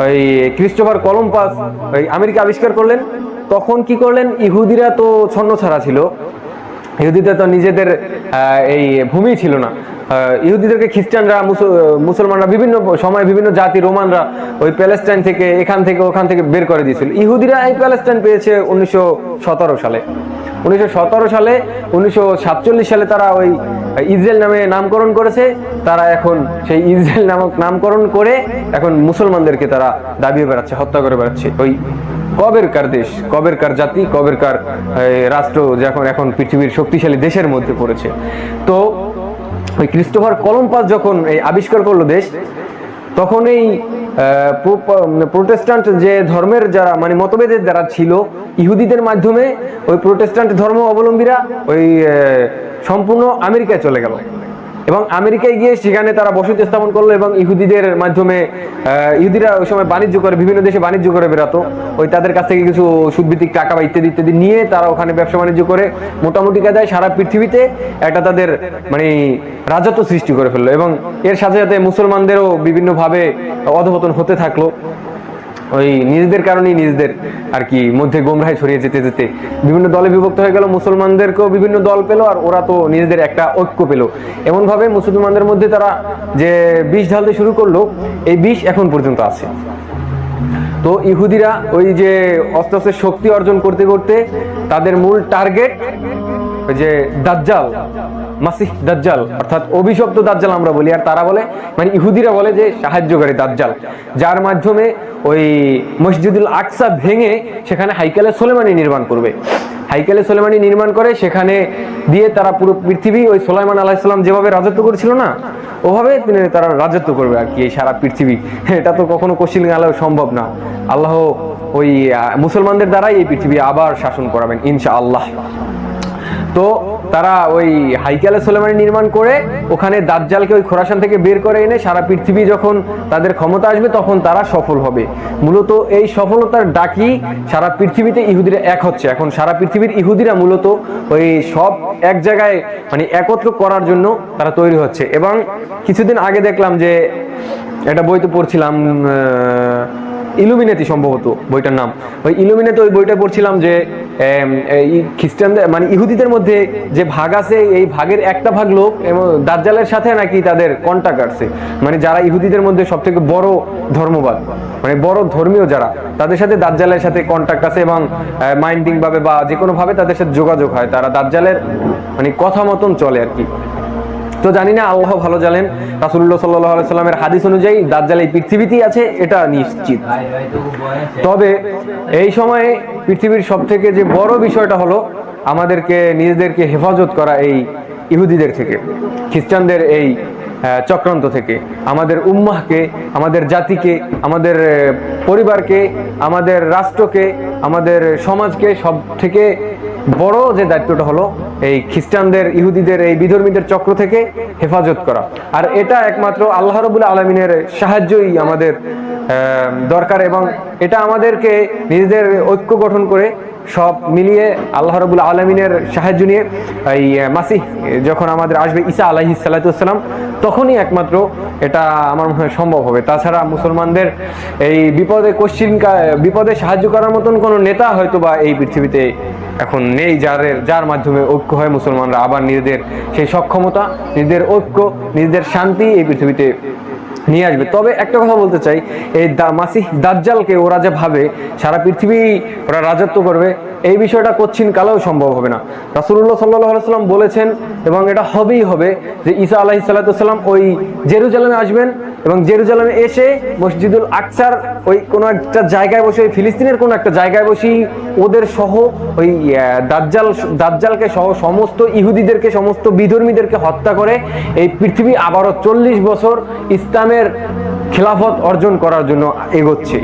ওই Christopher Columbus ওই America আবিষ্কার করলেন, তখন কি করলেন, ইহুদিরা তো ছন্নছাড়া ছিল, ইহুদিদের তো নিজেদের এই ভূমি ছিল না। ইহুদিদেরকে খ্রিস্টানরা, মুসলমানরা, বিভিন্ন সময় বিভিন্ন জাতি, রোমানরা ওই প্যালেস্টাইন থেকে, এখান থেকে ওখান থেকে বের করে দিয়েছিল। ইহুদিরা এই প্যালেস্টাইন পেয়েছে 1917 সালে। 1917 সালে, 1947 সালে তারা ওই ইসরায়েল নামে নামকরণ করেছে। তারা এখন সেই ইসরায়েল নামক নামকরণ করে এখন মুসলমানদেরকে তারা দাবিয়ে বেড়াচ্ছে, হত্যা করে বেড়াচ্ছে। ওই কবেরকার দেশ, কবেরকার জাতি, কবেরকার রাষ্ট্র যখন এখন পৃথিবীর শক্তিশালী দেশের মধ্যে পড়েছে। তো ওই ক্রিস্টোফার কলম্বাস যখন এই আবিষ্কার করলো দেশ, তখন এই প্রোটেস্ট্যান্ট যে ধর্মের যারা মানে মতভেদের যারা ছিল, ইহুদিদের মাধ্যমে ওই প্রোটেস্ট্যান্ট ধর্ম অবলম্বীরা ওই সম্পূর্ণ আমেরিকায় চলে গেল এবং আমেরিকায় গিয়ে সেখানে তারা বসতি স্থাপন করলো এবং ইহুদিদের মাধ্যমে ইহুদিরা ওই সময় বাণিজ্য করে, বিভিন্ন দেশে বাণিজ্য করে বেরাতো। ওই তাদের কাছ থেকে কিছু সুদভিত্তিক টাকা বা ইত্যাদি ইত্যাদি নিয়ে তারা ওখানে ব্যবসা বাণিজ্য করে মোটামুটি কায়দায় সারা পৃথিবীতে একটা তাদের মানে রাজত্ব সৃষ্টি করে ফেললো এবং এর সাথে সাথে মুসলমানদেরও বিভিন্নভাবে অধঃপতন হতে থাকলো। ওই নিজেদের কারণেই নিজেদের আর কি মধ্যে গোমরাহে ছড়িয়ে যেতে যেতে বিভিন্ন দলে বিভক্ত হয়ে গেল। মুসলমানদেরকেও বিভিন্ন দল পেলো আর ওরা তো নিজেদের একটা ঐক্য পেলো। এমনভাবে মুসলমানদের মধ্যে তারা যে বিষ ঢালতে শুরু করলো, এই বিষ এখন পর্যন্ত আছে। তো ইহুদিরা ওই যে আস্তে আস্তে শক্তি অর্জন করতে করতে তাদের মূল টার্গেট ওই যে দাজ্জাল, মাসিহ দাজ্জাল, অর্থাৎ অভিশপ্ত দাজ্জাল আমরা বলি, আর তারা বলে মানে ইহুদিরা বলে যে সাহায্যকারী দাজ্জাল, যার মাধ্যমে ওই মসজিদুল আকসা ভেঙে সেখানে হাইকালে সোলেমানি নির্মাণ করবে। হাইকালে সোলেমানি নির্মাণ করে সেখানে দিয়ে তারা পুরো পৃথিবী ওই সুলাইমান আলাইহিস সালাম যেভাবে রাজত্ব করেছিল না, ওভাবে তারা রাজত্ব করবে আর কি এই সারা পৃথিবী। এটা তো কখনো কোশ্চিন গেলেও সম্ভব না। আল্লাহ ওই মুসলমানদের দ্বারাই এই পৃথিবী আবার শাসন করাবেন ইনশাআল্লাহ। তো তারা ওই হাইকালে সোলেমানি নির্মাণ করে ওখানে দাজ্জালকে ওই খোরাসান থেকে বের করে এনে সারা পৃথিবী যখন তাদের ক্ষমতা আসবে তখন তারা সফল হবে। মূলত এই সফলতার ডাকি সারা পৃথিবীতে ইহুদিরা এক হচ্ছে। এখন সারা পৃথিবীর ইহুদিরা মূলত ওই সব এক জায়গায় মানে একত্র করার জন্য তারা তৈরি হচ্ছে। এবং কিছুদিন আগে দেখলাম যে একটা বই তো পড়ছিলাম, ইলুমিনাতি সম্ভবত বইটার নাম, ওই ইলুমিনাতি ওই বইটা পড়ছিলাম যে খ্রিস্টানদের মানে ইহুদিদের মধ্যে যে ভাগ আছে, এই ভাগের একটা ভাগ লোক এবং দাজ্জালের সাথে নাকি তাদের কন্টাক্ট আছে। মানে যারা ইহুদিদের মধ্যে সব থেকে বড় ধর্মবাদ মানে বড় ধর্মীয় যারা, তাদের সাথে দাজ্জালের সাথে কন্টাক্ট আছে এবং মাইন্ডিং ভাবে বা যে কোনো ভাবে তাদের সাথে যোগাযোগ হয়। তারা দাজ্জালের মানে কথা মতন চলে আর কি। তো জানি না, আল্লাহ ভালো জানেন। রাসূলুল্লাহ সাল্লাল্লাহু আলাইহি সাল্লামের হাদিস অনুযায়ী দাজ্জাল এই পৃথিবীতেই আছে, এটা নিশ্চিত। তবে এই সময়ে পৃথিবীর সবথেকে যে বড় বিষয়টা হলো আমাদেরকে নিজেদেরকে হেফাজত করা এই ইহুদিদের থেকে, খ্রিস্টানদের এই চক্রান্ত থেকে, আমাদের উম্মাহকে, আমাদের জাতিকে, আমাদের পরিবারকে, আমাদের রাষ্ট্রকে, আমাদের সমাজকে সব থেকে বড় যে দায়িত্বটা হলো এই খ্রিস্টানদের, ইহুদিদের, এই বিধর্মীদের চক্র থেকে হেফাজত করা। আর এটা একমাত্র আল্লাহ রাব্বুল আলামিনের সাহায্যই আমাদের দরকার এবং এটা আমাদেরকে নিজেদের ঐক্য গঠন করে সব মিলিয়ে আল্লাহ রাব্বুল আলামিনের সাহায্য নিয়ে এই মাসিহ যখন আমাদের আসবে, ঈসা আলাইহিস সালাতু ওয়াস সালাম, তখনই একমাত্র এটা আমার মনে হয় সম্ভব হবে। তাছাড়া মুসলমানদের এই বিপদে সাহায্য করার মতন কোনো নেতা হয়তো বা এই পৃথিবীতে এখন নেই, যার মাধ্যমে ঐক্য হয় মুসলমানরা আবার নিজেদের সেই সক্ষমতা, নিজেদের ঐক্য, নিজেদের শান্তি এই পৃথিবীতে নিয়ে আসবে। তবে একটা কথা বলতে চাই, এই মাসিহ দাজ্জালকে ওরা যে ভাবে সারা পৃথিবী ওরা রাজত্ব করবে, এই বিষয়টা কোচ্ছিন কালেও সম্ভব হবে না। রাসূলুল্লাহ সাল্লাল্লাহু আলাইহি সাল্লাম বলেছেন এবং এটা হবেই হবে যে ঈসা আলাইহিস সালাতু ওয়াস সালাম ওই জেরুজালেমে আসবেন এবং জেরুজালেমে এসে মসজিদুল আকসার ওই কোনো একটা জায়গায় বসে, ওই ফিলিস্তিনের কোনো একটা জায়গায় বসেই ওদের সহ ওই দাজ্জালকে সহ সমস্ত ইহুদিদেরকে, সমস্ত বিধর্মীদেরকে হত্যা করে এই পৃথিবী আবারও 40 বছর ইসলামের খেলাফত অর্জন করার জন্য এগোচ্ছে।